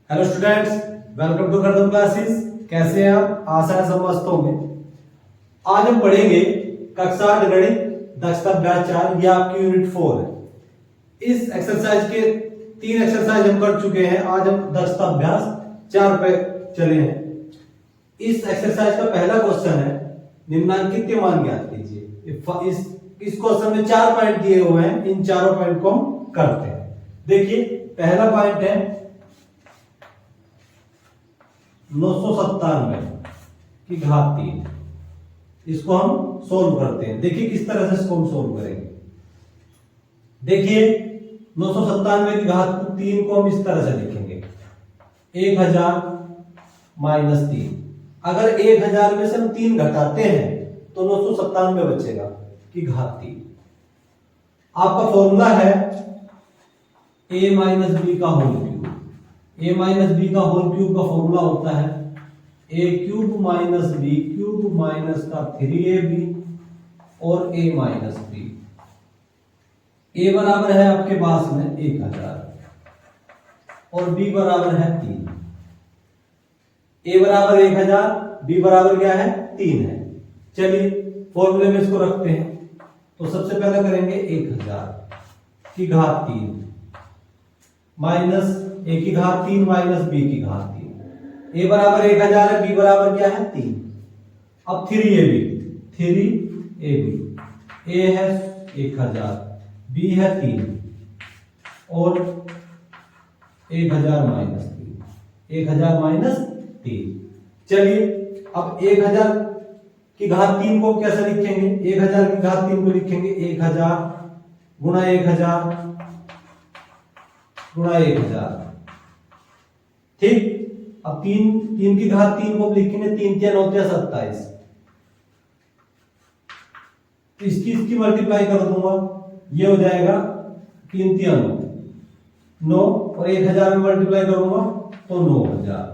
Hello students, welcome to Kardam classes. कैसे हैं आप? आशा है सब मस्त होंगे। आज हम पढ़ेंगे कक्षा 8 गणित दक्षता अभ्यास 4। ये आपकी यूनिट 4 है। इस एक्सरसाइज के 3 एक्सरसाइज हम कर चुके हैं। आज हम दक्षता अभ्यास 4 पे चले हैं। इस एक्सरसाइज का पहला क्वेश्चन है, निम्नलिखित के मान ज्ञात कीजिए। इस क्वेश्चन में 4 पॉइंट दिए हुए हैं। इन चारों पॉइंट को हम करते हैं। देखिए, पहला पॉइंट है 997 की घात 3। इसको हम सोल्व करते हैं। देखिए किस तरह से इसको हम सोल्व करेंगे। देखिए 997 की घात 3 को हम इस तरह से लिखेंगे, 1000 माइनस 3। अगर 1000 में से हम 3 घटाते हैं तो 997 बचेगा की घात 3। आपका फॉर्मूला है a माइनस बी का whole cube. a minus B का होल क्यूब का फॉर्मूला होता है a cube minus B cube minus का 3ab और a माइनस बी। a बराबर है आपके पास में 1000 और b बराबर है 3। a बराबर 1000, b बराबर क्या है? 3 है। चलिए फॉर्मूले में इसको रखते हैं। तो सबसे पहले करेंगे 1000 की घात 3 माइनस a की घात 3 माइनस b की घात 3। a बराबर 1000 है, b बराबर क्या है? 3। अब 3ab a है 1000, b है 3 और 1000 माइनस 3, 1000 माइनस 3। चलिए अब 1000 की घात 3 को कैसे लिखेंगे? 1000 की घात 3 को लिखेंगे 1000 गुणा 1000 गुणा 1000। ठीक। अब 3 की घात 3 को लिखेंगे 3 3 होते हैं 27। तो इसकी मल्टीप्लाई कर दूंगा, ये हो जाएगा 3 3 9 और 1000 में मल्टीप्लाई करूंगा तो 9000।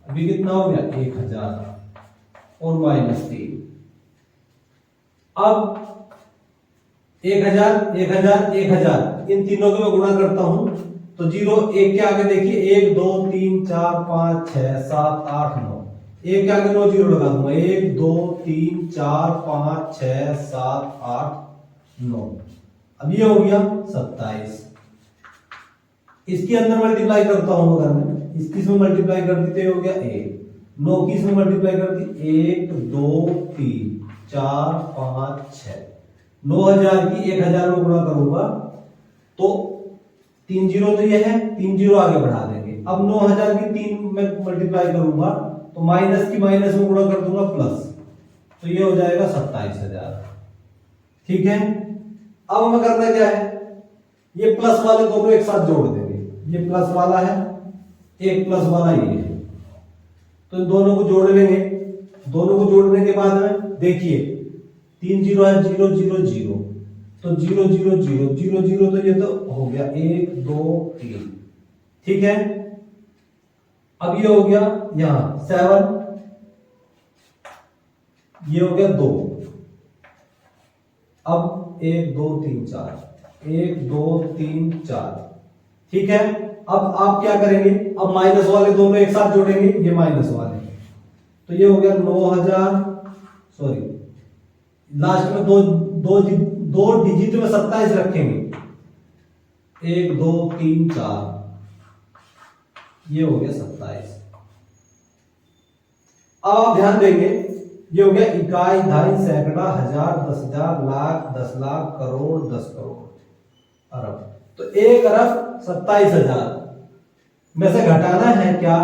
अभी कितना हो गया? 1000 और माइनस 3। अब 1000 1000 1000 इन तीनों को मैं गुणा करता हूं तो 0 1 के आगे देखिए 1 2 3 4 5 6 7 8 9। 1 के आगे 9 0 लगा दूंगा। 1 2 3 4 5 6 7 8 9। अब ये हो गया 27। इसके अंदर मल्टीप्लाई करता हूं। अगर मैं इसकी इसमें मल्टीप्लाई कर दी तो हो गया 1। 9 की इसमें मल्टीप्लाई कर दी 1 2 3 4 5 6। 9000 की 1000 में गुणा करूंगा तो 3 0 तो ये है, 3 0 आगे बढ़ा देंगे। अब 9000 की 3 में मल्टीप्लाई करूंगा तो माइनस की माइनस में गुणा कर दूंगा प्लस, तो ये हो जाएगा 27000। ठीक है। अब हमें करना क्या है? ये प्लस वाले दोनों एक साथ जोड़ देंगे। ये प्लस वाला है, एक प्लस वाला ये है, तो इन दोनों को जोड़ लेंगे। दोनों को जोड़ने के बाद में देखिए 3 0 है 0 0 0 तो 0 0 0 0 0 तो ये तो हो गया 1 2 3। ठीक है। अब ये हो गया यहां 7, ये हो गया 2। अब 1 2 3 4 1 2 3 4। ठीक है। अब आप क्या करेंगे? अब माइनस वाले दोनों एक साथ जोड़ेंगे, ये माइनस वाले, तो ये हो गया 9000। सॉरी, लास्ट में दो डिजिट में 27 रखेंगे। 1 2 3 4, ये हो गया 27। अब आप ध्यान देंगे, ये हो गया इकाई, दहाई, सैकड़ा, हजार, 10,000, लाख, 10 लाख, करोड़, 10 करोड़, अरब। तो 1 अरब 27,000 में से घटाना है क्या?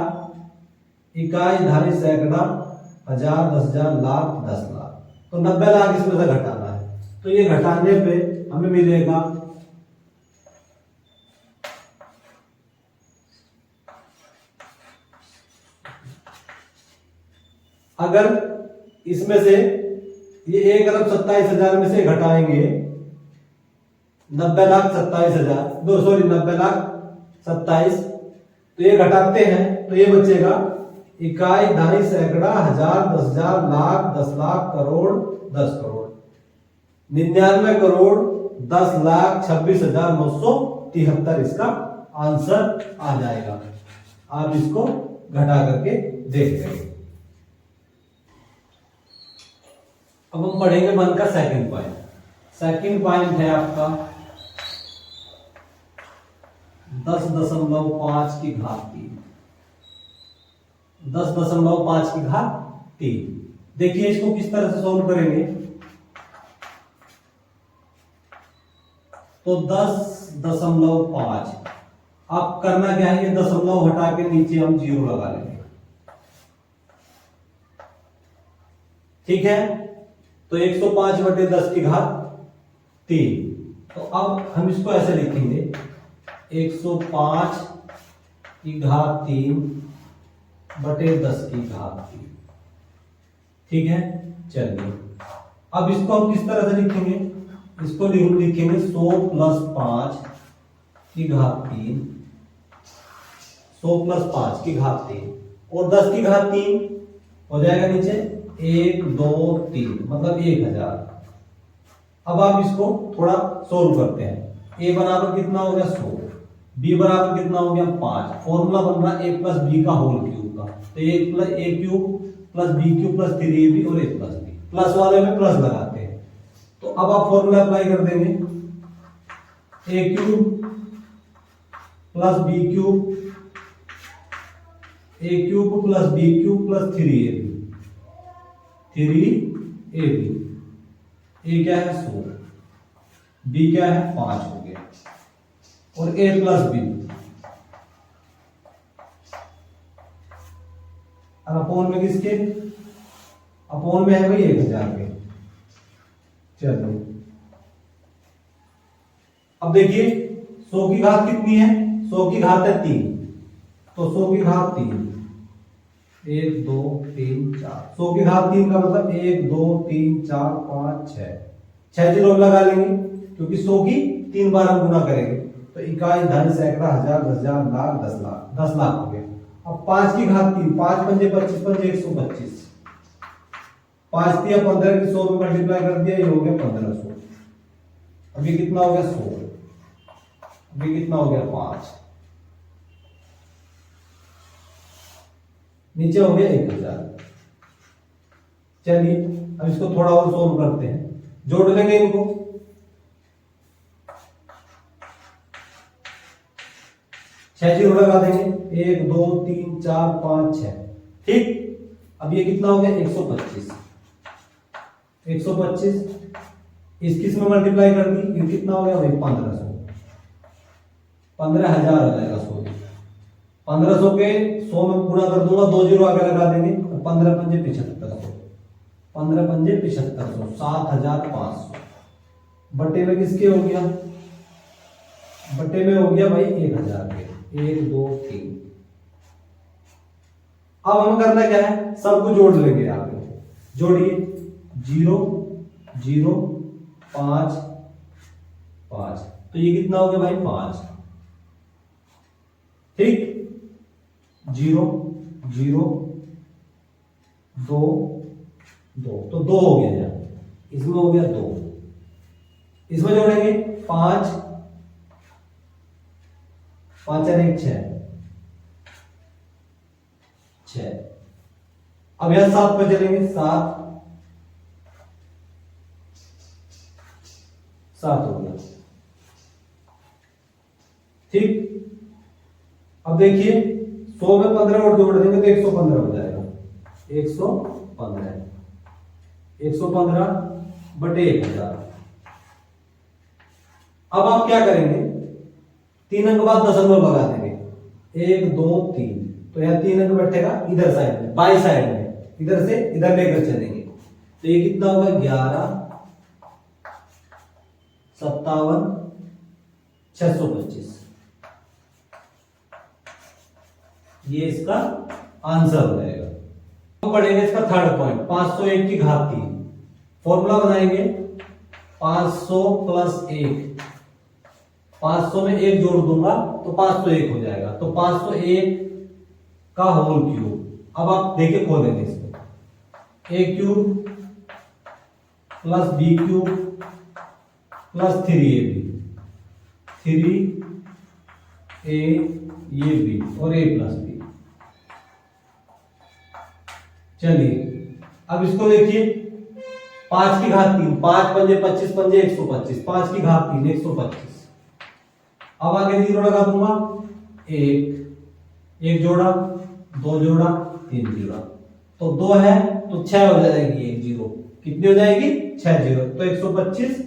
इकाई, दहाई, सैकड़ा, हजार, 10,000, लाख, 10 लाख। तो 90 लाख इसमें से घटाना है। तो ये घटाने पे हमें मिलेगा अगर इसमें से ये 1 अरब 27,000 में से घटाएंगे 90 लाख 27,000, दो सॉरी 90 लाख 27, तो ये घटाते हैं तो ये बचेगा इकाई, दहाई, सैकड़ा, हजार, 10,000, लाख, 10 लाख, करोड़, 10 करोड़। 99 करोड़ 10 लाख 26,973 इसका आंसर आ जाएगा। आप इसको घटा करके देख लेंगे। अब हम पढ़ेंगे 1 का सेकंड पॉइंट। सेकंड पॉइंट है आपका 10.5 की घात 3। 10.5 की घात 3। देखिए इसको किस तरह से सॉल्व करेंगे। तो 10.5, अब करना क्या है, ये दशमलव हटा के नीचे हम 0 लगा लेंगे। ठीक है, तो 105 बटे 10 की घात 3। तो अब हम इसको ऐसे लिखेंगे 105 की घात 3 बटे 10 की घात 3। ठीक है, चलिए अब इसको हम किस तरह से लिखेंगे, इसको लिखेंगे 100 प्लस 5 की घात 3, 100 प्लस 5 की घात 3 और 10 की घात 3 हो जाएगा नीचे 1 2 3 मतलब 1000। अब आप इसको थोड़ा सोल्व करते हैं। a बराबर कितना हो गया 100, b बराबर कितना हो गया 5। फॉर्मूला बन रहा a प्लस बी का होल क्यूब का, तो a cube plus B cube plus 3ab और a प्लस बी, प्लस वाले में प्लस लगाते हैं। तो अब आप फॉर्मूला अप्लाई कर देंगे a cube plus B cube, a cube plus B cube plus 3ab, 3ab, a क्या है 100, b क्या है 5 हो गया और a प्लस बी अपोन में किसके, अपोन में है भाई 1000 के। चलो अब देखिए 100 की घात कितनी है, 100 की घात है 3, तो 100 की घात 3 1 2 3 4, 100 की घात 3 का मतलब 1 2 3 4 5 6, 6 जीरो लगा लेंगे क्योंकि 100 की 3 बार हम गुना करेंगे। तो इकाई, धन, सैकड़ा, हजार, 10,000, लाख, 10 लाख, 10 लाख हो गया। अब 5 की घात 3, 5 पंजे 25, पंजे 125, 5 दिया 15 की 100 में मल्टीप्लाई कर दिया, ये हो गया 1500। अब ये कितना हो गया 100, अब ये कितना हो गया 5, नीचे हो गया 1000। चलिए अब इसको थोड़ा और सोल्व करते हैं, जोड़ लेंगे इनको। छह जीरो लगा देंगे 1 2 3 4 5 6। ठीक, अब ये कितना हो गया 125, 125 इस किस में मल्टीप्लाई कर दी, ये कितना हो गया भाई 1500, 15,000 आ जाएगा 100। 1500 के 100 में गुणा कर दूंगा, 2 जीरो आगे लगा देंगे, 15 पंजे 7500, 15 पंजे 7500, 7500 बटे में किसके हो गया, बटे में हो गया भाई 1000 के, 1 2 3। अब हमें करना क्या है, सबको जोड़ लेंगे। यहाँ पे जोड़िए 0 0 5 5, तो ये कितना हो गया भाई 5। ठीक, 0 0 2 2, तो 2 हो गया यार, इसमें हो गया 2, इसमें जोड़ेंगे 5 5 और 1 6 6। अब यहां 7 पे चलेंगे, 7 7 हो गया। ठीक, अब देखिए 100 में 15 और जोड़ देंगे तो 115 हो जाएगा, 115 115 बटे 1000। अब आप क्या करेंगे, 3 अंक बाद दशमलव लगा देंगे 1 2 3, तो यहां 3 अंक बैठेगा इधर साइड में, बाई साइड में, इधर से इधर लेकर चलेंगे, तो ये कितना होगा 11 57 625। ये इसका आंसर हो जाएगा। तो पढ़ेंगे इसका थर्ड पॉइंट, 501 की घात 3। फॉर्मूला बनाएंगे 500 प्लस 1, 500 में 1 जोड़ दूंगा तो 501 हो जाएगा, तो 501 का होल क्यूब। अब आप देखिए खोलेंगे इसको, a cube plus b cube plus 3ab, 3 a ये b और a प्लस b, चलिए अब इसको देखिए, 5 की घात 3, 5 पंजे 25 पंजे 125, 5 की घात 3 125। अब आगे 0 लगा दूंगा, एक जोड़ा, 2 जोड़ा, 3 जोड़ा, तो 2 है तो 6 हो जाएगी, एक जीरो कितनी हो जाएगी, 6 जीरो, तो 125,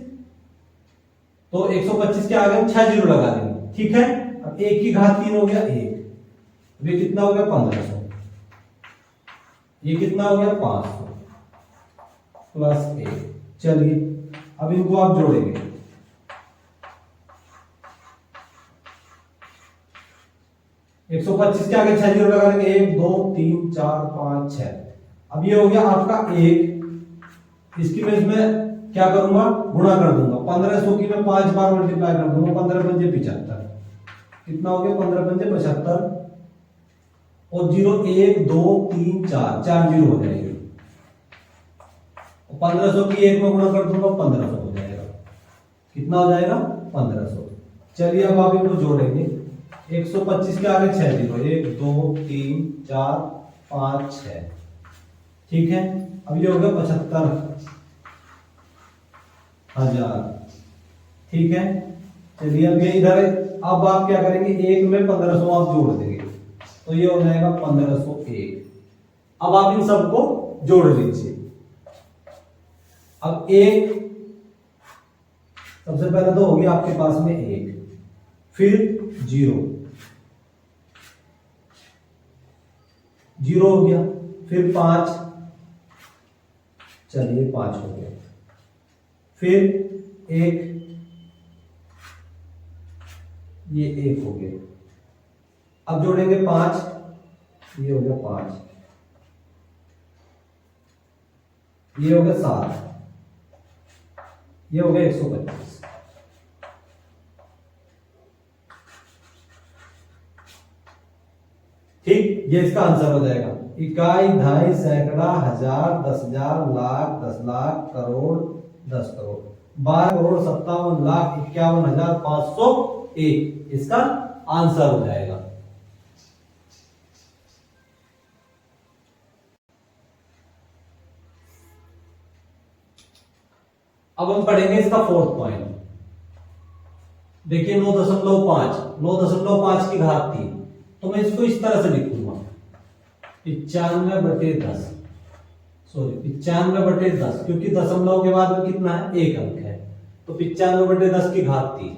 तो 125 के आगे हम 6 जीरो लगा देंगे, ठीक है। अब 1 की घात 3 हो गया 1, ये कितना हो गया 1500, ये कितना हो गया 500 प्लस 1। चलिए अब इनको आप जोड़ेंगे, एक 125 के आगे 6 जीरो लगा देंगे, 1 2 3 4 5 6। अब ये हो गया आपका 1, इसकी मैं इसमें क्या करूंगा, गुणा कर दूंगा, 1500 की मैं 5 बार मल्टीप्लाई कर दूंगा, 15 पंजे 75, कितना हो गया 15 पंजे 75, और 0 1 2 3 4 4 जीरो हो जाएंगे, 1500 की 1 में गुणा कर दूंगा 1500 हो जाएगा, कितना हो जाएगा 1500। चलिए अब आप इनको जोड़ेंगे, 125 के आगे 6 जीरो, 1 2 3 4 5 6, ठीक है। अब ये हो गया 75,000, ठीक है। चलिए अब ये इधर, अब आप क्या करेंगे, 1 में 1500 आप जोड़ देंगे, तो ये हो जाएगा 1501। अब आप इन सबको जोड़ लीजिए। अब 1 सबसे पहले तो हो गया आपके पास में 1, फिर 0 0 हो गया, फिर 5, चलिए 5 हो गया, फिर 1, ये 1 हो गया, अब जोड़ेंगे 5, ये हो गया 5, ये हो गया 7, ये हो गया 125। ठीक, ये इसका आंसर हो जाएगा। इकाई, ढाई, सैकड़ा, हजार, 10,000, लाख, 10 लाख, करोड़, 10 करोड़, 12 करोड़ 57 लाख 51,501 इसका आंसर हो जाएगा। अब हम पढ़ेंगे इसका फोर्थ पॉइंट। देखिए 9.5, 9.5 की घात 3, तो मैं इसको इस तरह से लिखूंगा, 95/10, सॉरी 95/10, क्योंकि दशमलव के बाद में कितना है, 1 अंक है, तो 95/10 की घात 3।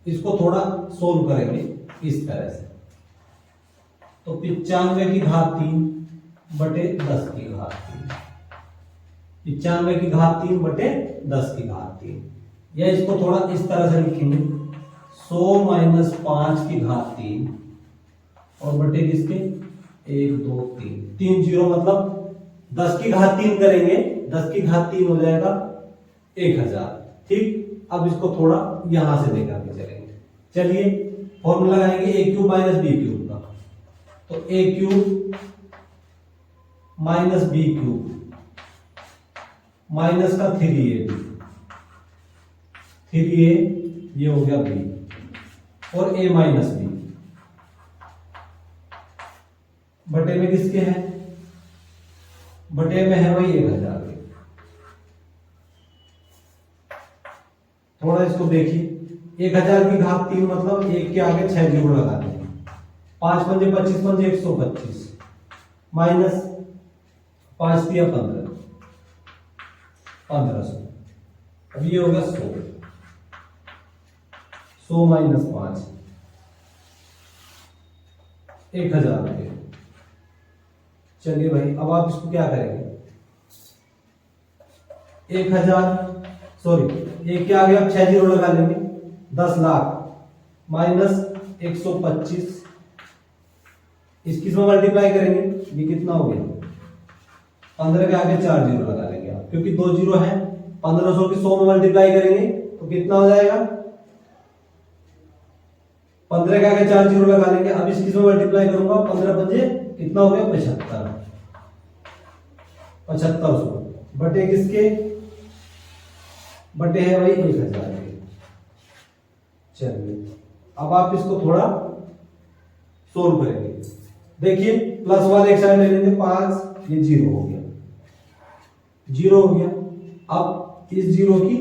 इसको थोड़ा सोल्व करेंगे इस तरह से, तो 95 की घात 3/10 की घात 3, 95 की घात 3/10 की घात 3, या इसको थोड़ा इस तरह से लिखेंगे, 100 - 5 की घात 3 और बटे किसके, 1 2 3 जीरो, मतलब 10 की घात 3 करेंगे, 10 की घात 3 हो जाएगा 1000, ठीक। अब इसको थोड़ा यहां से लेकर के चलेंगे, चलिए फॉर्मूला लगाएंगे a cube minus B cube का, तो a cube minus B cube minus का 3ab, 3a, ये हो गया b, और a माइनस बी बटे में किसके है, बटे में है वही 1000 के। थोड़ा इसको देखिए, 1000 की घात 3 मतलब 1 के आगे 6 जीरो लगा देंगे, 5 पंजे 25 पंजे 125, माइनस 5 दिया 15, 1500, अब ये होगा 100, 100 माइनस 5, 1000 रुपये। चलिए भाई, अब आप इसको क्या करेंगे, 1000, सॉरी 1 के आगे आप 6 जीरो लगा लेंगे, 10 लाख माइनस 125, इसकी में मल्टीप्लाई करेंगे, ये कितना हो गया, 15 के आगे 4 जीरो लगा लेंगे आप, क्योंकि 2 जीरो है, 1500 की 100 में मल्टीप्लाई करेंगे तो कितना हो जाएगा, 15 के आगे 4 जीरो लगा लेंगे। अब इसकी में मल्टीप्लाई करूंगा, 15 पंजे कितना हो गया, 7500 बटे किसके, बटे है भाई 1000 के। चलिए अब आप इसको थोड़ा सोल्व करेंगे, देखिए प्लस वाले एक साइड ले लेंगे, 5 ये 0 हो गया, 0 हो गया। अब इस 0 की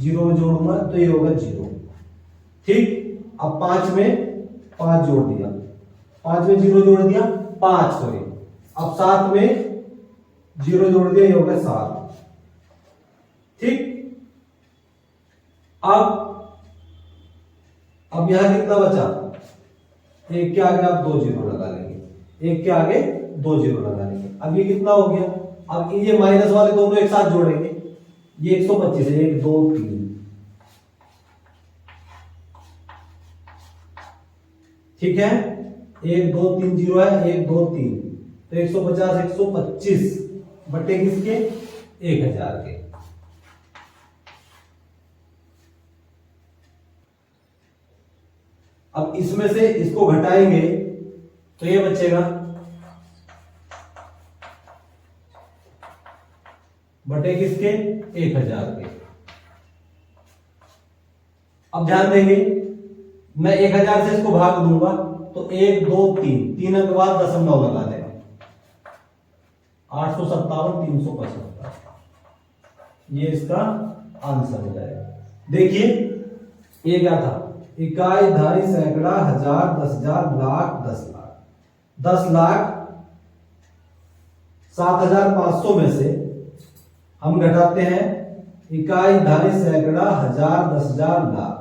0 में जोड़ूंगा तो ये होगा 0। ठीक, अब 5 में 5 जोड़ दिया, 5 में 0 जोड़ दिया 5, सॉरी। अब 7 में 0 जोड़ दिया, ये हो गया 7। ठीक, अब यहां कितना बचा? 1 के आगे आप 2 0 लगा लेंगे, 1 के आगे 2 0 लगा लेंगे। अब ये कितना हो गया? अब ये माइनस वाले दोनों एक साथ जोड़ेंगे, ये 125 है, 1 2 3। ठीक है, 1 2 3 0 है, 1 2 3, तो 150 125 बटे किसके? 1000 के। अब इसमें से इसको घटाएंगे तो ये बचेगा बटे किसके? 1000 के। अब ध्यान देंगे, मैं 1000 से इसको भाग दूंगा तो 1 2 3, 3 अंक बाद दशमलव लगा देगा, 857 375, ये इसका आंसर हो जाएगा। देखिए ये क्या था? इकाई, दहाई, सैकड़ा, हजार, 10,000, लाख, 10 लाख। 10 लाख 7,500 में से हम घटाते हैं इकाई, दहाई, सैकड़ा, हजार, 10,000, लाख,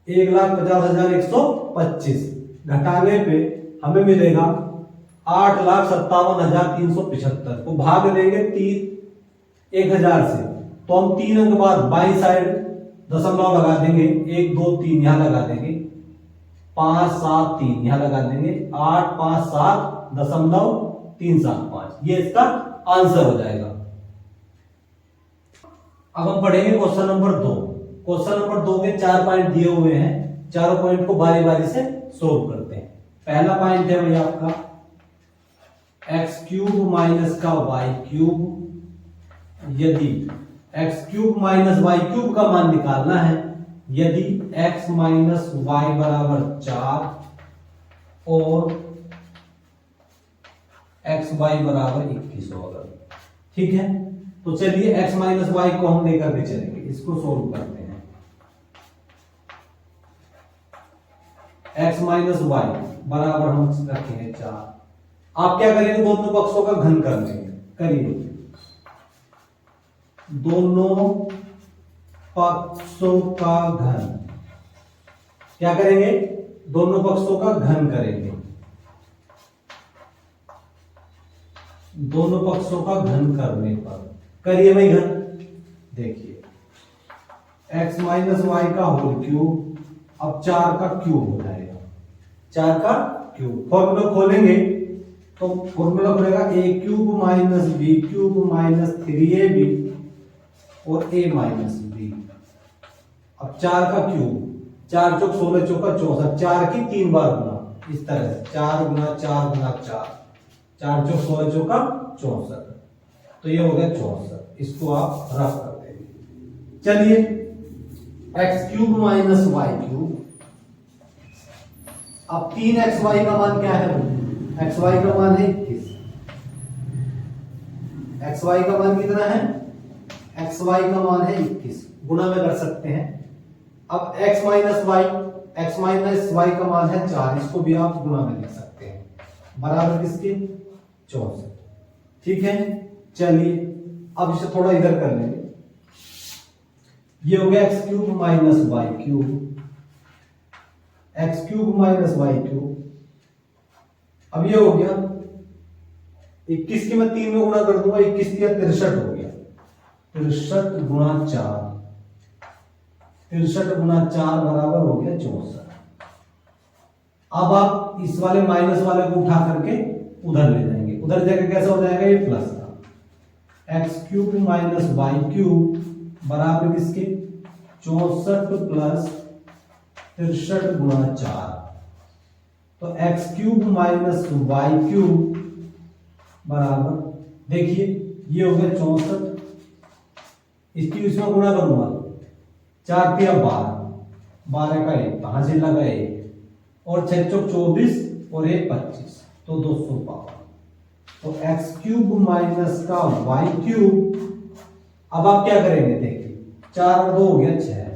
1,50,125 घटाने पे हमें मिलेगा 8,57,375 को भाग देंगे 1000 से, तो हम 3 अंक बाद बाई साइड दशमलव लगा देंगे, 1 2 3 यहां लगा देंगे, 5 7 3 यहां लगा देंगे, 8 5 7 दशमलव 375, ये इसका आंसर हो जाएगा। अब हम पढ़ेंगे क्वेश्चन नंबर 2। क्वेश्चन नंबर 2 के 4 पॉइंट दिए हुए हैं, चारों पॉइंट को बारी बारी से सोल्व करते हैं। पहला पॉइंट है भैया आपका एक्स क्यूब माइनस का वाई क्यूब, यदि X cube minus Y cube का मान निकालना है, यदि एक्स माइनस वाई बराबर 4 और एक्स वाई बराबर 21 होगा। ठीक है, तो चलिए एक्स माइनस वाई को हम लेकर के चलेंगे, इसको सोल्व करते हैं। एक्स माइनस वाई बराबर हम रखेंगे 4। आप क्या करेंगे? दोनों पक्षों का घन कर लेंगे। करिए, दोनों पक्षों का घन क्या करेंगे? दोनों पक्षों का घन करेंगे, दोनों पक्षों का घन करने पर करिए भाई घन। देखिए एक्स माइनस वाई का होल क्यूब, अब 4 का क्यूब हो जाएगा, 4 का क्यूब। फॉर्मूला खोलेंगे तो फॉर्मूला खुलेगा a cube minus B cube minus 3ab और a माइनस बी। अब 4 का क्यूब, 4 चौक 16 चौका 64, 4 की 3 बार गुना, इस तरह से 4 गुना 4 गुना 4, 4 चौक 16 चौका 64, तो ये हो गया 64। इसको आप रफ कर देंगे। चलिए X cube minus Y cube, अब 3xy का मान क्या है? xy का मान है 21। xy का मान कितना है? xy का मान है 21, गुणा में कर सकते हैं। अब x माइनस वाई का मान है 4, इसको भी आप गुणा में लिख सकते हैं, बराबर किसके? 64। ठीक है, चलिए अब इसे थोड़ा इधर कर लेंगे। ये हो गया X cube minus Y cube, X cube minus Y cube. अब ये हो गया 21 की मैं 3 में गुणा कर दूंगा, 21 या 63 हो गया, 63 गुणा 4, 63 गुणा 4 बराबर हो गया 64। अब आप इस वाले माइनस वाले को उठा करके उधर ले जाएंगे, उधर जाकर कैसा हो जाएगा? ये प्लस का X cube minus Y cube बराबर किसके? 64 प्लस 63 गुणा 4, तो X cube minus Y cube बराबर, देखिए ये हो गया 64, इसकी इसमें गुणा करूंगा, 4 तिया 12, 12 का 1 कहां से लगा 1, और 6 चौक 24 और 1 25, तो 252। तो एक्स क्यूब माइनस का वाई क्यूब। अब आप क्या करेंगे देखिए, 4 और 2 हो गया 6,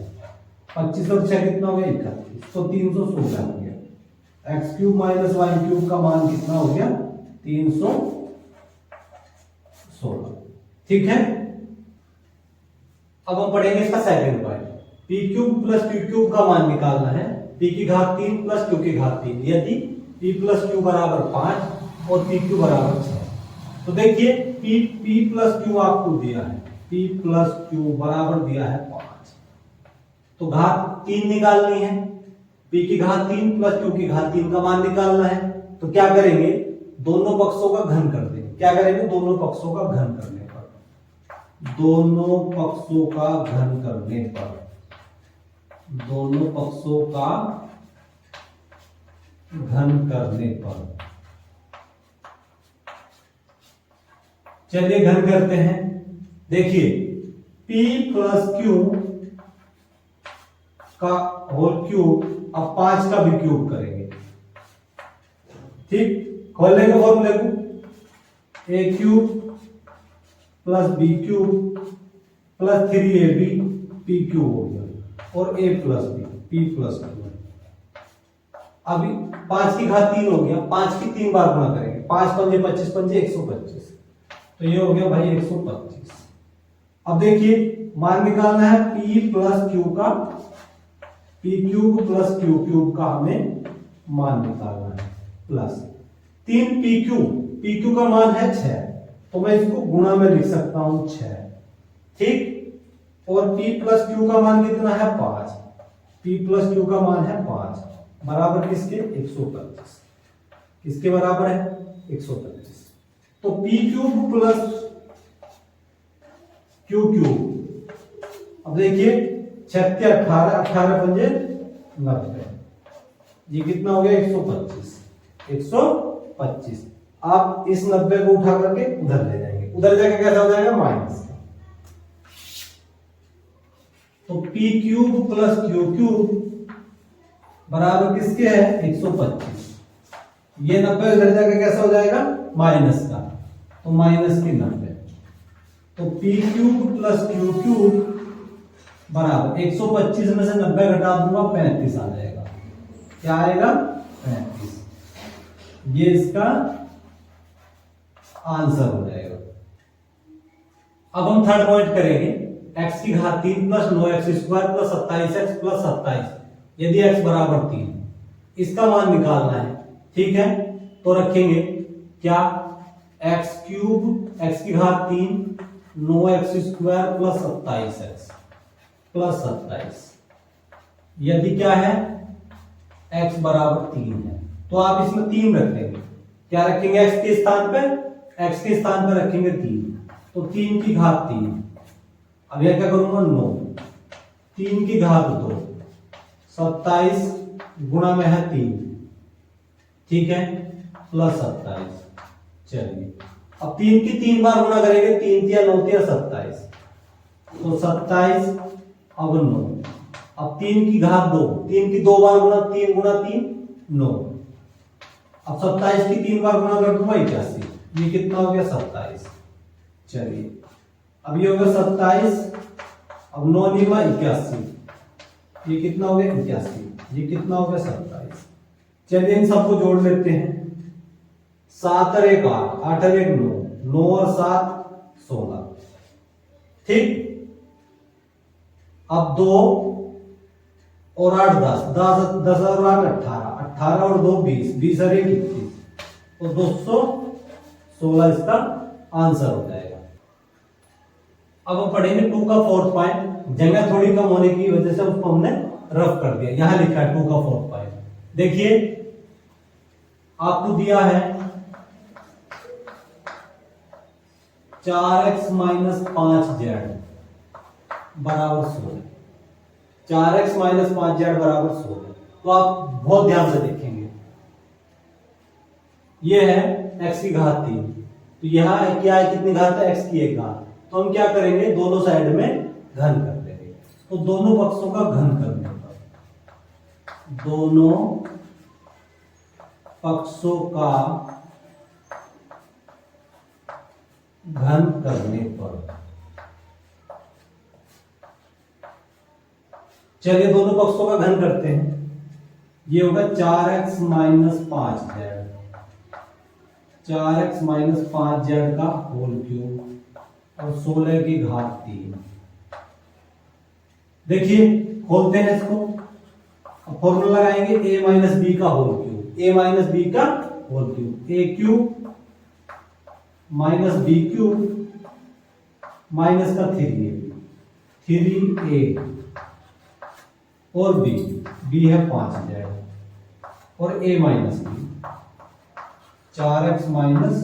25 और 6 कितना हो गया 31, तो 316 हो गया। X cube minus Y cube का मान कितना हो गया 316। ठीक है, अब हम पढ़ेंगे इसका second point. P cube plus Q cube का मान निकालना है, पी की घात 3 प्लस क्यू की घात 3, यदि पी प्लस क्यू बराबर 5 और पी क्यू बराबर 6। तो देखिए पी प्लस क्यू आपको दिया है, पी प्लस क्यू बराबर दिया है 5, तो घात 3 निकालनी है। पी की घात 3 प्लस क्यू की घात 3 का मान निकालना है, तो क्या करेंगे, दोनों पक्षों का घन कर देंगे। क्या करेंगे, दोनों पक्षों का घन करने पर, दोनों पक्षों का घन करने पर, दोनों पक्षों का घन करने पर, चलिए घन करते हैं। देखिए P प्लस क्यू का होल क्यूब, अब 5 का भी क्यूब करेंगे। ठीक, खोल लेंगे फॉर्मूले को, a cube plus B cube plus 3ab p cube हो गया, और a plus b p plus q. अभी 5 की घात 3 हो गया, 5 की 3 बार गुणा करेंगे, 5 पंजे 25 पंजे 125, तो ये हो गया भाई 125। अब देखिए मान निकालना है P प्लस क्यू का, P cube plus Q cube का हमें मान निकालना है, प्लस 3 पी क्यू का मान है 6, तो मैं इसको गुणा में लिख सकता हूं 6। ठीक, और P प्लस क्यू का मान कितना है 5, P प्लस क्यू का मान है 5 बराबर किसके 125, किसके बराबर है 125। तो P cube plus Q cube, अब देखिए 36 18 18 पंजे 90, ये कितना हो गया 125, 125। आप इस 90 को उठा करके उधर ले जाएंगे, उधर जाके कैसा हो जाएगा माइनस। तो P cube plus Q cube बराबर किसके है 125, ये 90 उधर जाके कैसा हो जाएगा माइनस का, तो माइनस की 90। तो P cube plus Q cube बराबर 125 में से 90 घटा दूंगा 35 आ जाएगा। क्या आएगा 35, ये इसका आंसर हो जाएगा। अब हम थर्ड पॉइंट करेंगे, x की घात 3 plus 9x square plus 27x plus 27 यदि x बराबर 3, इसका मान निकालना है। ठीक है, तो रखेंगे क्या, x क्यूब x की घात 3 9x square plus 27x plus 27 यदि क्या है x बराबर 3 है, तो आप इसमें 3 रख देंगे। क्या रखेंगे, x के स्थान पे, x के स्थान पर रखेंगे 3, तो 3 की घात 3, अब यह क्या करूंगा 9, 3 की घात 2, 27 गुणा में है 3, ठीक है, प्लस 27। चलिए अब 3 की 3 बार गुणा करेंगे, 3 या 9 या 27, तो 27 अब 9, अब 3 की घात 2, 3 की 2 बार गुणा, 3 गुणा 3 9, अब 27 की 3 बार गुणा कर दूंगा 81, ये कितना हो गया 27। चलिए अब ये हो गया 27, अब 9 निमा 81, ये कितना हो गया 81, ये कितना हो गया 27। चलिए इन सबको जोड़ लेते हैं, 7 और 1 8, 8 और 1 9, 9 और 7 16। ठीक, अब 2 और 8 10, 10 और 8 18, 18 और 2 20, 20 और 1 21, तो 216 इसका आंसर हो जाएगा। अब हम पढ़ेंगे 2 का फोर्थ पॉइंट, जगह थोड़ी कम होने की वजह से उसको हमने रफ कर दिया, यहां लिखा है 2 का फोर्थ पॉइंट। देखिए आपको दिया है 4x माइनस 5z बराबर 16, 4x माइनस 5z बराबर 16। तो आप बहुत ध्यान से देखेंगे, ये है x की घात 3, तो यहां क्या है, कितनी घात है x की 1 घात, तो हम क्या करेंगे दोनों साइड में घन कर देंगे। तो दोनों पक्षों का घन करने पर, दोनों पक्षों का घन करने पर, चलिए दोनों पक्षों का घन करते हैं। ये होगा 4x minus 5z, 4x minus 5z का होल क्यूब और 16 की घात 3। देखिए खोलते हैं इसको, अब फॉर्मूला लगाएंगे a माइनस बी का whole cube, a minus B का whole cube, a cube minus B cube minus का 3a और b है 5z और a minus B, 4x minus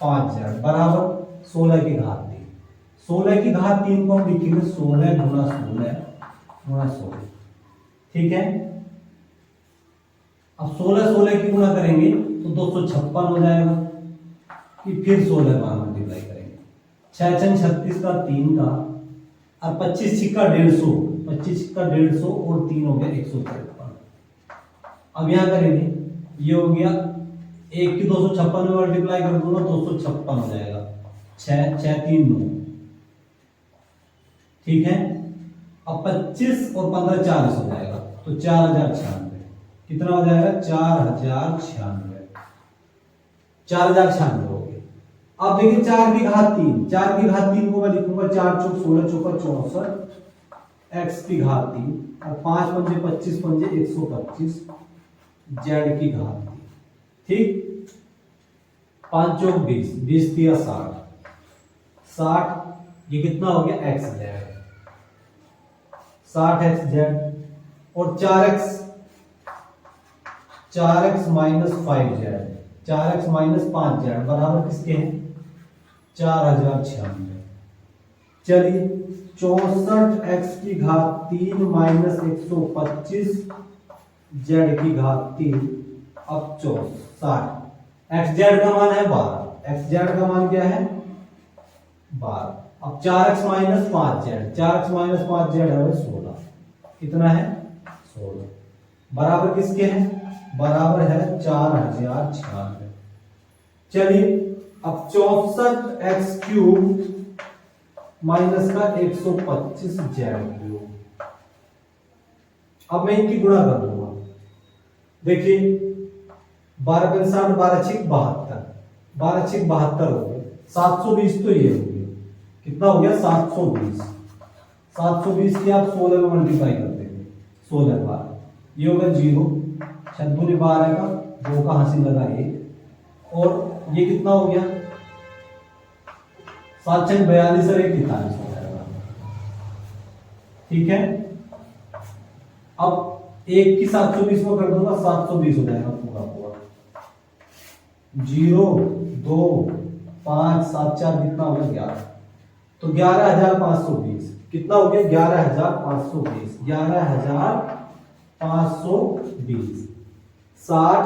5z बराबर 16 की घात 3। 16 की घात 3 को हम लिखेंगे 16 गुना 16 गुना 16, ठीक है। अब 16 की गुना करेंगे तो 256 हो जाएगा, कि फिर 16 बार मल्टीप्लाई करेंगे, 6 6 36 का 3 का, और 25 छिक्का 150, 25 छिक्का 150 और 3 हो गया 153। अब यहां करेंगे, ये हो गया 1 की 256 में मल्टीप्लाई कर दूंगा 256 हो जाएगा, 6 6 3 9, ठीक है। अब 25 और 15 40 हो जाएगा, तो 4096 कितना हो जाएगा, 4096, 4096 हो गया। अब देखिए 4 की घात 3, 4 की घात 3 को मैं लिखूंगा 4 चौक 16 चौका 64 x की घात 3 और 5 पंजे 25 पंजे 125 z की घात 3, ठीक। 5 चौक 20, 20 दिया 60, 60 ये कितना हो गया x z, 60x z और 4x minus 5z, 4x minus 5z बराबर किसके हैं, 4096। चलिए 64x की घात 3 माइनस 125 z की घात 3, अब 64, xz का मान है 12, xz का मान क्या है 12। अब 4x minus 5z, 4x minus 5z है 16, कितना है 16 बराबर किसके हैं, बराबर है 4096। चलिए अब 64x क्यूब माइनस का 125 जेड क्यूब, अब मैं इनकी गुणा कर दूंगा। देखिए 12 पंजे 60, 12 छिक 72, 12 छिक 72 हो गए, 720 तो ये हो गया, कितना हो गया 720, 720 की आप 16 में मल्टीप्लाई कर देंगे, 16 बार ये होगा 0, 6 12 का 2 का हासिल लगा 1, और ये कितना हो गया 7 6 42 और 1 43 हो जाएगा, ठीक है। अब 1 की 720 में कर दूंगा 720 हो जाएगा पूरा पूरा, 0 2 5 7 4 कितना हो गया 11, तो 11520 कितना हो गया 11520, 11520, 60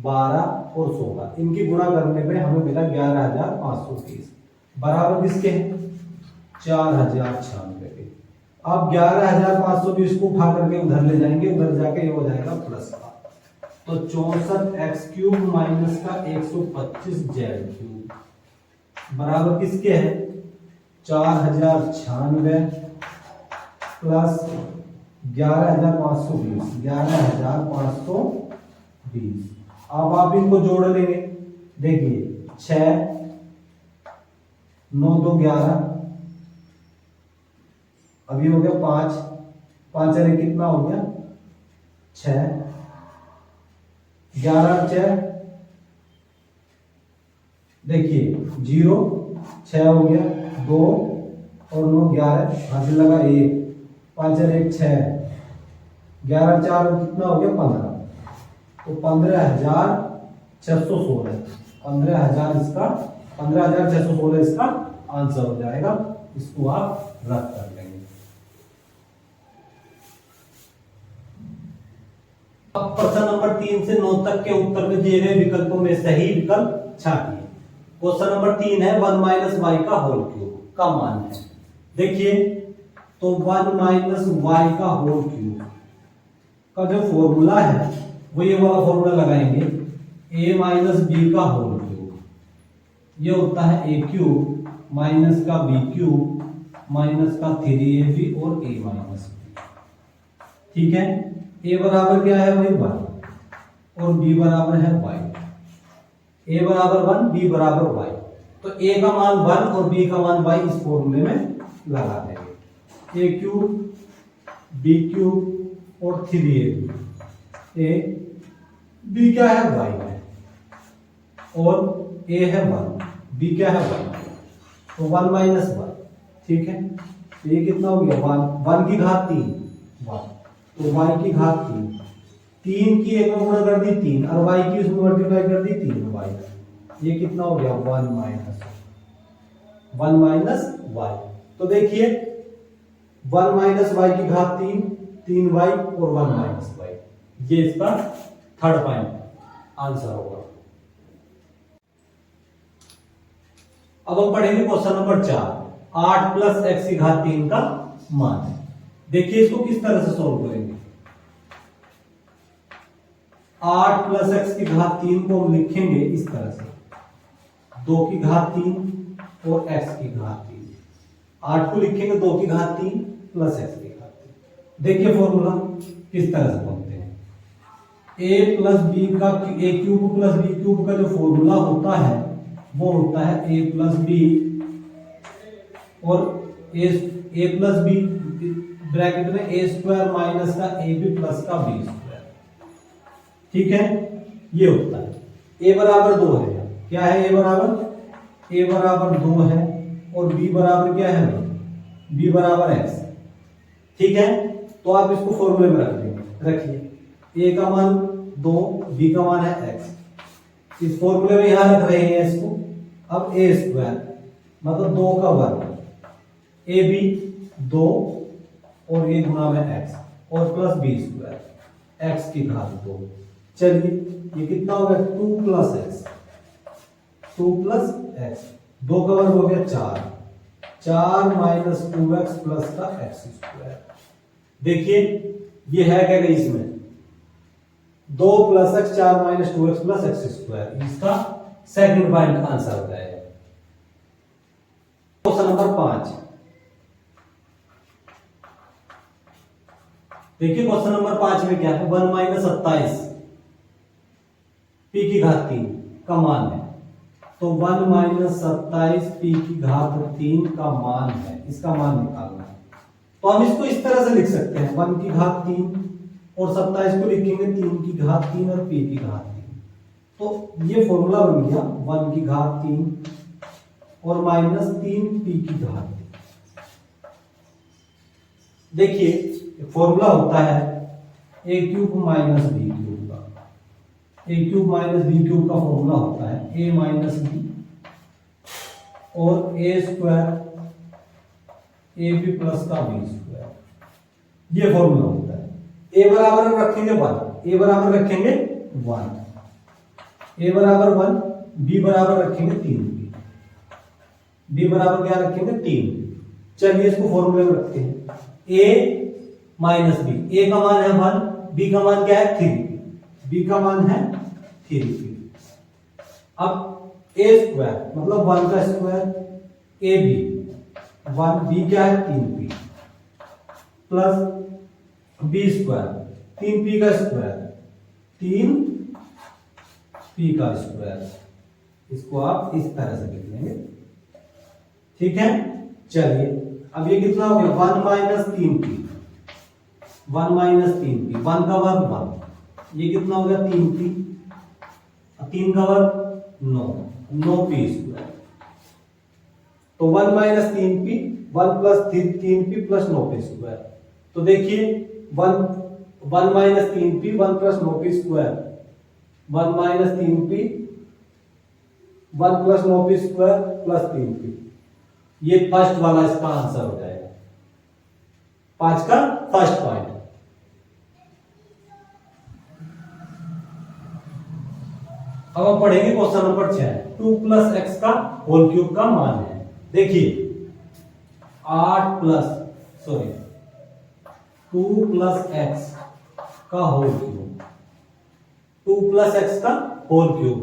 12 और 16 इनकी गुणा करने पे हमें मिला 11520 बराबर किसके हैं 4096 के। अब 11520 को उठा करके उधर ले जाएंगे, उधर जाके ये हो जाएगा प्लस का, तो 64x क्यूब माइनस का 125 जेड क्यूब बराबर किसके है 4096 प्लस 11520, 11520। अब आप इनको जोड़ लेंगे, देखिए 6 9 2 11, अभी हो गया 5 5 अरे कितना हो गया 6, 11 6 देखिए 0 6 हो गया 2 और 9 11 हासिल लगा 1, 5 और 1 6, 11 4 कितना हो गया 15, तो 15616, 15000 इसका 15616 इसका आंसर हो जाएगा, इसको आप रद्द कर लेंगे। अब प्रश्न नंबर 3 से 9 तक के उत्तर में दिए गए विकल्पों में सही विकल्प छाटिए। क्वेश्चन नंबर 3 है 1 माइनस वाई का होल क्यूब का मान है। देखिए तो 1 माइनस वाई का होल क्यूब का जो फॉर्मूला है वो ये वाला फॉर्मूला लगाएंगे, a माइनस बी का होल क्यूब, ये होता है ए क्यूब माइनस का बी क्यूब माइनस का 3ab और a माइनस b। ठीक है, a बराबर क्या है भाई 1 और b बराबर है y। a बराबर 1, b बराबर y। तो a का मान 1 और b का मान y इस फॉर्मूले में लगा देंगे। a क्यूब b क्यूब और 3ab, a b क्या है y है और a है 1, b क्या है 1, तो 1 माइनस 1। ठीक है, तो ये कितना हो गया 1 की घात 3 1, तो y की घात 3, 3 की एक में गुणा कर दी 3 और y की उसमें मल्टीप्लाई कर दी 3y। ये कितना हो गया 1 माइनस y। तो देखिए 1 माइनस y की घात 3, 3y और 1 माइनस y, ये इसका थर्ड पॉइंट आंसर होगा। अब हम पढ़ेंगे क्वेश्चन नंबर 4, 8 प्लस एक्स की घात 3 का मान है। देखिए इसको किस तरह से सॉल्व करेंगे। 8 प्लस एक्स की घात 3 को हम लिखेंगे इस तरह से, 2 की घात 3 और x की घात 3। 8 को लिखेंगे 2 की घात 3 प्लस x की घात 3। देखिए फॉर्मूला किस तरह से बनते हैं। a प्लस बी का a cube plus B cube का जो फॉर्मूला होता है वो होता है a प्लस बी और a प्लस बी ब्रैकेट में a स्क्वायर माइनस का ए बी प्लस का बी स्क्वायर। ठीक है, ये होता है। a बराबर 2 है, क्या है a बराबर 2 है और b बराबर क्या है, b बराबर x। ठीक है, तो आप इसको फॉर्मूले में रख देंगे। रखिए a का मान 2, b का मान है x। इस फॉर्मूले में यहां रख रहे हैं इसको। अब a स्क्वायर मतलब 2 का वर्ग, ए बी 2 और ये गुणा में x और प्लस बी स्क्वायर x की घात 2। चलिए ये कितना हो गया 2 प्लस एक्स, 2 प्लस एक्स, 2 का वर्ग हो गया 4, 4 माइनस 2x प्लस का एक्स स्क्वायर। देखिए ये है क्या इसमें 2 plus x 4 minus 2x plus x square, इसका सेकंड पॉइंट आंसर हो जाएगा। क्वेश्चन नंबर 5, देखिए क्वेश्चन नंबर 5 में क्या है 1 माइनस 27 पी की घात 3 का मान है। तो 1 माइनस 27 पी की घात 3 का मान है, इसका मान निकालना है। तो हम इसको इस तरह से लिख सकते हैं 1 की घात 3 और 27 को लिखेंगे 3 की घात 3 और पी की घात 3। तो ये फॉर्मूला बन गया 1 की घात 3 और माइनस 3 पी की घात 3। देखिए फॉर्मूला होता है a cube minus B cube का, ए क्यूब माइनस बी क्यूब का फॉर्मूला होता है ए माइनस बी और ए स्क्वायर ए बी प्लस का बी स्क्वायर, ये फॉर्मूला होता है। ए बराबर रखेंगे 1, ए बराबर रखेंगे 1, ए बराबर 1, बी बराबर रखेंगे 3, बी बराबर क्या रखेंगे 3। चलिए इसको फॉर्मूले में रखते हैं a माइनस बी, ए का मान है 1, बी का मान क्या है 3, बी का मान है 3p। अब a स्क्वायर मतलब 1 का स्क्वायर ए बी 1, बी क्या है 3p plus b square 3p का स्क्वायर 3p का स्क्वायर, इसको आप इस तरह से लिख लेंगे। ठीक है, चलिए अब ये कितना हो गया 1 माइनस 3p, 1 माइनस 3p, 1 का वर्ग 1, ये कितना हो गया 3p, 3 का वर्ग 9, 9p स्क्वायर। तो 1 minus 3p, 1 plus 3p plus 9p square. तो देखिए 1 minus 3p 1 plus 9p square, 1 minus 3p 1 plus 9p square plus 3p, ये फर्स्ट वाला इसका आंसर हो जाएगा, 5 का फर्स्ट पॉइंट। अब हम पढ़ेंगे क्वेश्चन नंबर 6, 2 प्लस एक्स का होल क्यूब का मान है। देखिए 2 प्लस एक्स का होल क्यूब, 2 प्लस एक्स का whole cube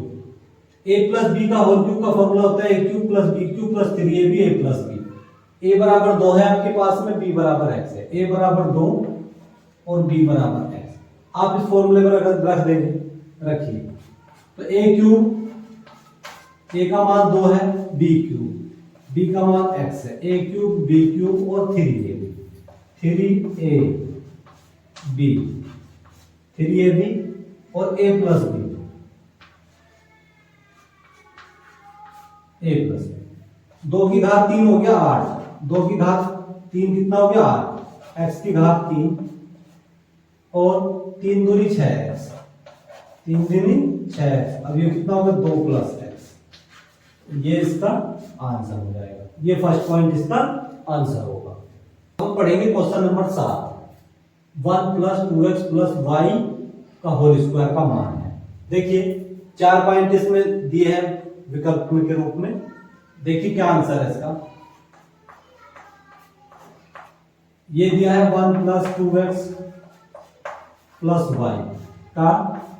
a plus B का होल क्यूब का फॉर्मूला होता है a cube plus B cube plus 3ab a plus b. A बराबर 2 है आपके पास में, बी बराबर x है। ए बराबर 2 और बी बराबर x। आप इस फॉर्मूले पर रख देंगे, रखिए। तो ए क्यूब, ए का मान 2 है, बी क्यूब, बी का मान x है, ए क्यूब बी क्यूब और 3ab, 3ab और a plus B, a plus B. 2 की घात 3 हो गया 8, 2 की घात 3 कितना हो गया 8, x की घात 3 और 3 दूनी 6x, 3 दूनी 6x। अब ये कितना होगा 2 प्लस x। ये इसका आंसर हो जाएगा, ये फर्स्ट पॉइंट इसका आंसर होगा। हम पढ़ेंगे question number 7। 1 plus 2x plus y का होल स्क्वायर का मान है। देखिए 4 पॉइंट इसमें दिए हैं विकल्प के रूप में। देखिए क्या आंसर है इसका। ये दिया है 1 प्लस 2x प्लस y का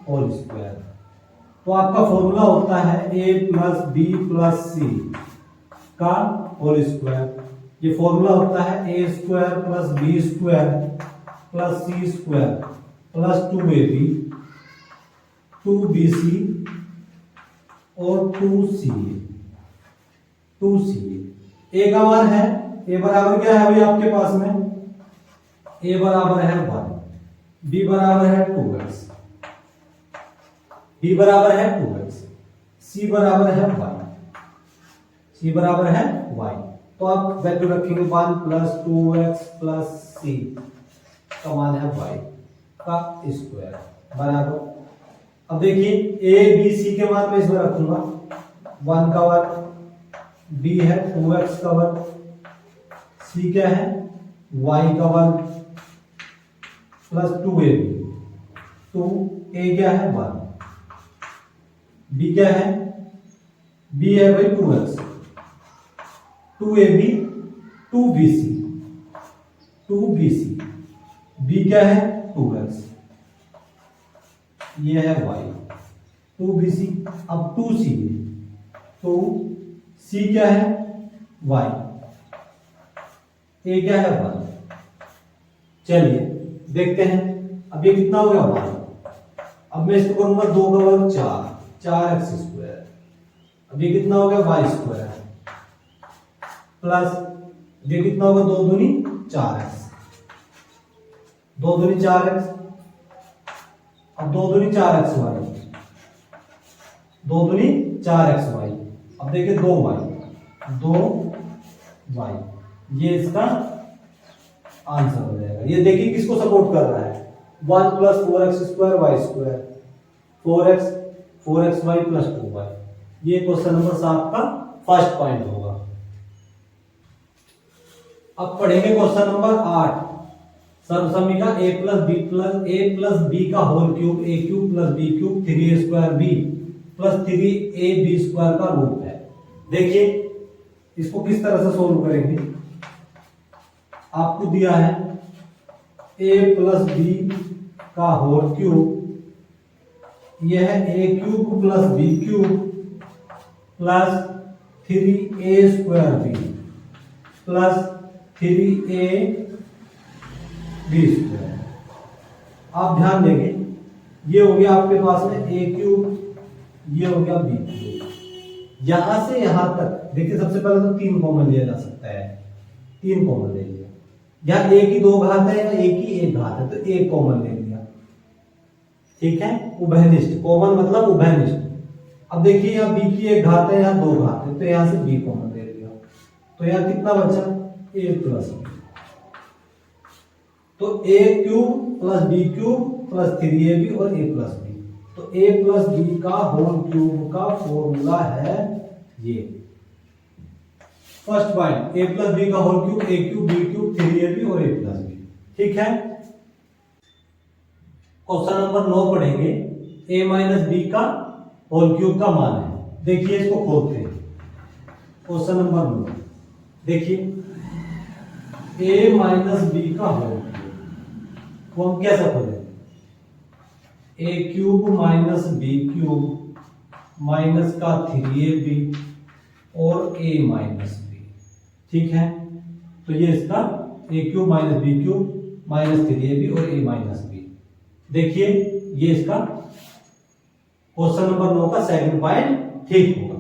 होल स्क्वायर। तो आपका फॉर्मूला होता है a plus b plus c का होल स्क्वायर। ये फॉर्मूला होता है a square plus b square plus c square plus 2ab 2bc और 2ca। ए का मान है, ए बराबर क्या है अभी आपके पास में, ए बराबर है 1, बी बराबर है 2x, बी बराबर है 2x, सी बराबर है y, सी बराबर है y। तो आप वैल्यू रखेंगे 1 प्लस 2x प्लस सी का मान है y का स्क्वायर बराबर। अब देखिए ए बी सी के मान में इसमें रखूंगा 1 का वर्ग, b है 2x का वर्ग, c क्या है y का वर्ग प्लस 2ab, 2a क्या है 1, b क्या है, b है भाई 2x, 2ab 2bc, 2bc, b क्या है 2x, ये है y, 2bc। अब 2c, तो c क्या है y, a क्या है 1। चलिए देखते हैं अब ये कितना हो गया 1। अब मैं इसको करूंगा 2 का वर्ग 4x स्क्वायर। अब ये कितना हो गया y स्क्वायर प्लस ये कितना होगा 2 दूनी 4x, 2 दूनी 4x। अब 2 दूनी 4xy, 2 दूनी 4xy। अब देखिए 2y, 2y, ये इसका आंसर हो जाएगा। ये देखिए किसको सपोर्ट कर रहा है, 1 plus 4x square Y square, 4xy plus 2y। ये क्वेश्चन नंबर 7 का फर्स्ट पॉइंट होगा। अब पढ़ेंगे क्वेश्चन नंबर 8। सर्वसमीका a प्लस बी का whole cube a cube plus b cube 3a square b plus 3ab square का रूट है। देखिए इसको किस तरह से सोल्व करेंगे। आपको दिया है a प्लस बी का होल क्यूब, यह है a cube plus b cube plus 3a square b plus 3ab square. आप ध्यान देंगे ये हो गया आपके पास में a क्यूब, ये हो गया b क्यूब। यहां से यहां तक देखिए सबसे पहले तो 3 कॉमन लिया जा सकता है, 3 कॉमन ले लिया। यहाँ a की 2 घात है या a की 1 घात है, तो a कॉमन ले लिया, ठीक है। उभयनिष्ठ, कॉमन मतलब उभयनिष्ठ। अब देखिए यहाँ b की 1 घात है, यहाँ 2 घात है, तो यहाँ से b कॉमन ले लिया। तो यहाँ कितना बचा a प्लस b। तो a cube plus b cube plus 3ab और a प्लस b। तो a प्लस b का होल क्यूब का फॉर्मूला है ये first point, a plus b का whole cube a cube b cube 3ab और a plus b, ठीक है। क्वेश्चन नंबर 9 पढ़ेंगे। a माइनस b का होल क्यूब का मान है। देखिए इसको खोलते हैं। क्वेश्चन नंबर 9 देखिए a माइनस b का होल क्यूब को हम कैसे खोलें, a cube minus b cube minus का 3ab और a माइनस b। ठीक है, तो ये इसका a cube minus b cube minus 3ab और a माइनस b। देखिए ये इसका क्वेश्चन नंबर 9 का सेकंड पॉइंट ठीक हो।